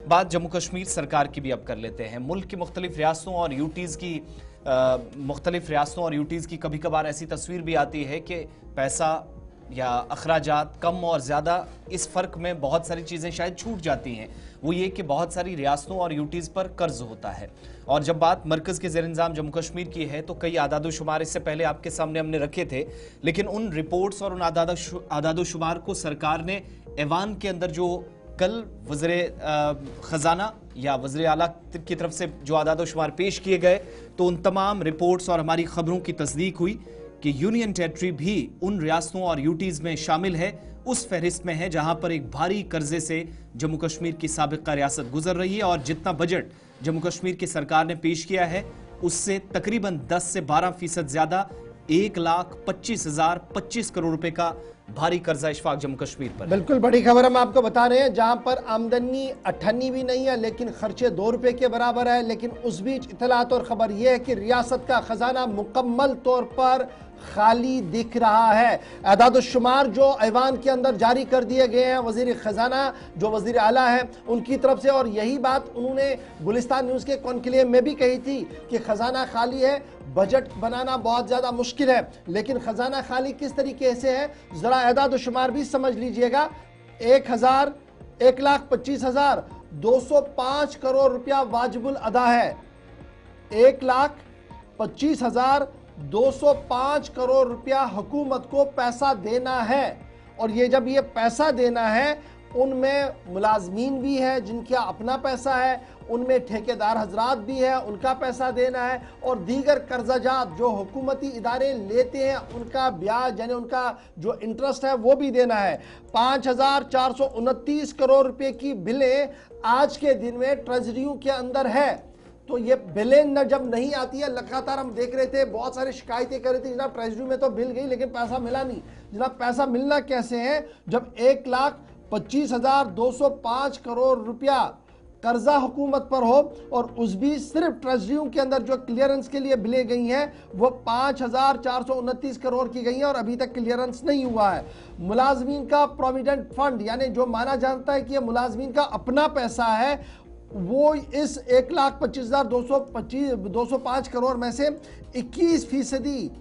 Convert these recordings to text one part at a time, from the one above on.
बात जम्मू कश्मीर सरकार की भी अब कर लेते हैं। मुल्क की मुख्तलिफ रियासतों और यूटीज़ की कभी कभार ऐसी तस्वीर भी आती है कि पैसा या अखराजात कम और ज़्यादा, इस फ़र्क में बहुत सारी चीज़ें शायद छूट जाती हैं। वो ये कि बहुत सारी रियासतों और यूटीज़ पर कर्ज होता है। और जब बात मरकज़ के ज़ेर इंतज़ाम जम्मू कश्मीर की है तो कई आदादोशुमार इससे पहले आपके सामने हमने रखे थे, लेकिन उन रिपोर्ट्स और उन आदादोशुमार को सरकार ने ऐवान के अंदर जो कल वज़ीर ख़जाना या वज़ीर आला की तरफ से जो आदादोशुमार पेश किए गए, तो उन तमाम रिपोर्ट्स और हमारी खबरों की तस्दीक हुई कि यूनियन टेरिटरी भी उन रियासतों और यूटीज़ में शामिल है, उस फहरिस्त में है जहां पर एक भारी कर्जे से जम्मू कश्मीर की साबिक़ा रियासत गुजर रही है। और जितना बजट जम्मू कश्मीर की सरकार ने पेश किया है उससे तकरीबन 10 से 12% ज़्यादा 1,25,025 करोड़ रुपए का भारी कर्जा इशफाक जम्मू कश्मीर पर। बिल्कुल बड़ी खबर हम आपको बता रहे हैं, जहां पर आमदनी 98 भी नहीं है लेकिन खर्चे 2 रुपए के बराबर है। लेकिन उस बीच इतलात और खबर यह है कि रियासत का खजाना मुकम्मल तौर पर खाली दिख रहा है। एदादुश्शुमार जो ऐवान के अंदर जारी कर दिए गए हैं वज़ीर ख़जाना जो वज़ीर आला है उनकी तरफ से, और यही बात उन्होंने गुलिस्तान न्यूज़ के कॉन्क्लेव में भी कही थी कि ख़जाना खाली है, बजट बनाना बहुत ज़्यादा मुश्किल है। लेकिन ख़जाना खाली किस तरीके से है ज़रा एदादुश्शुमार भी समझ लीजिएगा। 1,25,205 करोड़ रुपया वाजिबुल अदा है। 1,25,205 करोड़ रुपया हुकूमत को पैसा देना है। और ये जब ये पैसा देना है, उनमें मुलाजमीन भी है जिनका अपना पैसा है, उनमें ठेकेदार हजरात भी है, उनका पैसा देना है, और दीगर कर्जाजात जो हुकूमती इदारे लेते हैं उनका ब्याज यानी उनका जो इंटरेस्ट है वो भी देना है। 5,429 करोड़ रुपए की बिलें आज के दिन में ट्रेजरियों के अंदर है। तो ये बिलें न जब नहीं आती है, लगातार हम देख रहे थे, बहुत सारी शिकायतें कर रहे थे जनाब ट्रेजरी में तो बिल गई लेकिन पैसा मिला नहीं। जनाब पैसा मिलना कैसे है जब 1,25,205 करोड़ रुपया कर्जा हुकूमत पर हो, और उस भी सिर्फ ट्रेजरियों के अंदर जो क्लियरेंस के लिए बिलें गई हैं वो 5,429 करोड़ की गई हैं और अभी तक क्लियरेंस नहीं हुआ है। मुलाजमीन का प्रोविडेंट फंड यानी जो माना जाता है कि ये मुलाजमीन का अपना पैसा है, वो इस 1,25,205 करोड़ में से 21%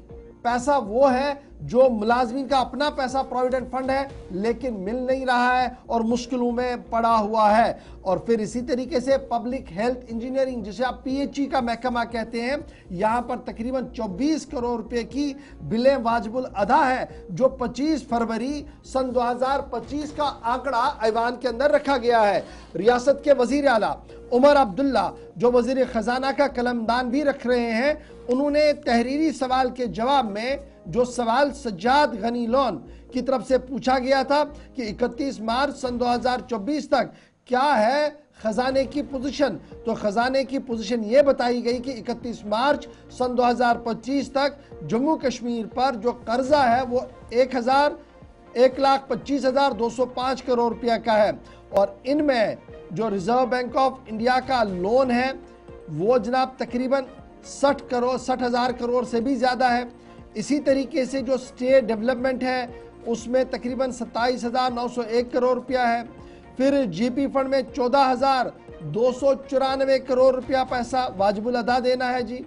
पैसा वो है जो मुलाजमीन का अपना पैसा प्रोविडेंट फंड है, लेकिन मिल नहीं रहा है और मुश्किलों में पड़ा हुआ है। और फिर इसी तरीके से पब्लिक हेल्थ इंजीनियरिंग जिसे आप PHE का महकमा कहते हैं, यहाँ पर तकरीबन 24 करोड़ रुपए की बिलें वाजिबुल अदा है, जो 25 फरवरी सन 2025 का आंकड़ा ऐवान के अंदर रखा गया है। रियासत के वजीर आला उमर अब्दुल्ला जो वजीर खजाना का कलमदान भी रख रहे हैं, उन्होंने तहरीरी सवाल के जवाब में जो सवाल सज्जाद गनी लोन की तरफ से पूछा गया था कि 31 मार्च सन 2024 तक क्या है खजाने की पोजीशन, तो खजाने की पोजीशन ये बताई गई कि 31 मार्च सन 2025 तक जम्मू कश्मीर पर जो कर्जा है वो 1,25,205 करोड़ रुपया का है। और इनमें जो रिजर्व बैंक ऑफ इंडिया का लोन है वो जनाब तकरीबन 60,000 करोड़ से भी ज़्यादा है। इसी तरीके से जो स्टेट डेवलपमेंट है उसमें तकरीबन 27,901 करोड़ रुपया है। फिर GP फंड में 14,294 करोड़ रुपया पैसा वाजिबुल अदा देना है जी।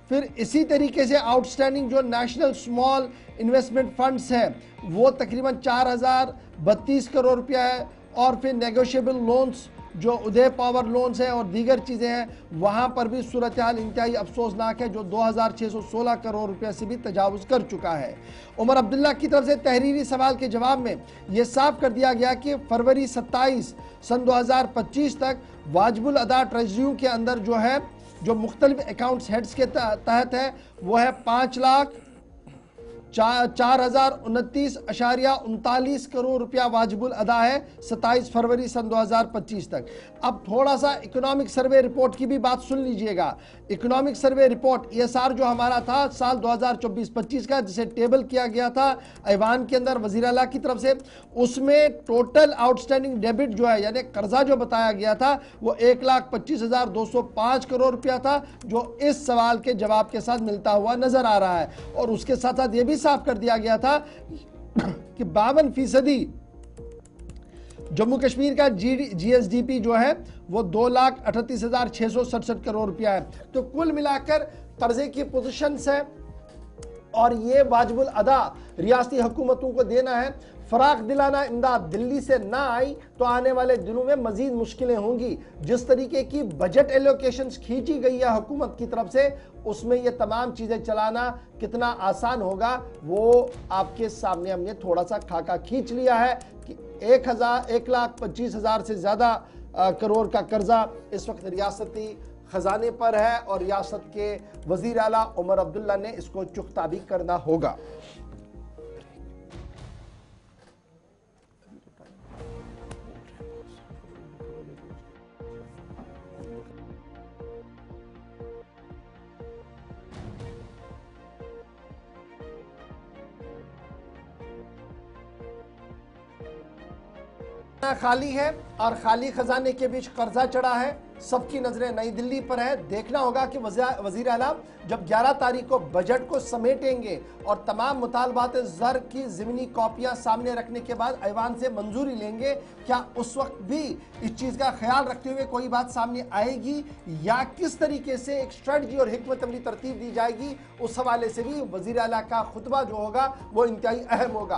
फिर इसी तरीके से आउटस्टैंडिंग जो नेशनल स्मॉल इन्वेस्टमेंट फंड्स है वो तकरीबन 4,032 करोड़ रुपया है। और फिर नेगोशिएबल लोन्स जो उदय पावर लोन्स हैं और दीगर चीज़ें हैं, वहाँ पर भी सूरत हाल इंतहाई अफसोसनाक है, जो 2,616 करोड़ रुपये से भी तजावुज़ कर चुका है। उमर अब्दुल्ला की तरफ से तहरीरी सवाल के जवाब में ये साफ कर दिया गया कि फरवरी 27 सन 2025 तक वाजिबुल अदा ट्रेजरियों के अंदर जो है, जो मुख्तलिफ अकाउंट्स हेड्स के तहत है, वो है 5,04,029.39 करोड़ रुपया वाजिबुल अदा है 27 फरवरी सन 2025 तक। अब थोड़ा सा इकोनॉमिक सर्वे रिपोर्ट की भी बात सुन लीजिएगा। इकोनॉमिक सर्वे रिपोर्ट ESR जो हमारा था साल 2024-25 का, जिसे टेबल किया गया था ऐवान के अंदर वज़ीर आला की तरफ से, उसमें टोटल आउटस्टैंडिंग डेबिट जो है यानी कर्जा जो बताया गया था वो 1,25,205 करोड़ रुपया था, जो इस सवाल के जवाब के साथ मिलता हुआ नजर आ रहा है। और उसके साथ साथ ये भी साफ कर दिया गया था कि 52% जम्मू कश्मीर का GSDP जो है वो 2,38,667 करोड़ रुपया है। तो कुल मिलाकर कर्जे की पोजीशन है और ये वाजिबुल अदा रियासती हुकूमतों को देना है। फराख दिलाना इमदाद दिल्ली से ना आई तो आने वाले दिनों में मजीद मुश्किलें होंगी। जिस तरीके की बजट एलोकेशंस खींची गई है हुकूमत की तरफ से, उसमें ये तमाम चीजें चलाना कितना आसान होगा वो आपके सामने हमने थोड़ा सा खाका खींच लिया है कि 1,25,000 से ज्यादा करोड़ का कर्जा इस वक्त रियासती खजाने पर है और रियासत के वजीर आला उमर अब्दुल्ला ने इसको चुकता भी करना होगा। खाली है और खाली खजाने के बीच कर्जा चढ़ा है। सबकी नजरें नई दिल्ली पर है। देखना होगा कि वजीर आला जब 11 तारीख को बजट को समेटेंगे और तमाम मुतालबात ज़र की ज़मीनी कॉपियां सामने रखने के बाद ऐवान से मंजूरी लेंगे, क्या उस वक्त भी इस चीज़ का ख्याल रखते हुए कोई बात सामने आएगी या किस तरीके से एक स्ट्रेटजी और हिकमत अमली तरतीब दी जाएगी, उस हवाले से भी वजीर आला का खुतबा जो होगा वो इंतहाई अहम होगा।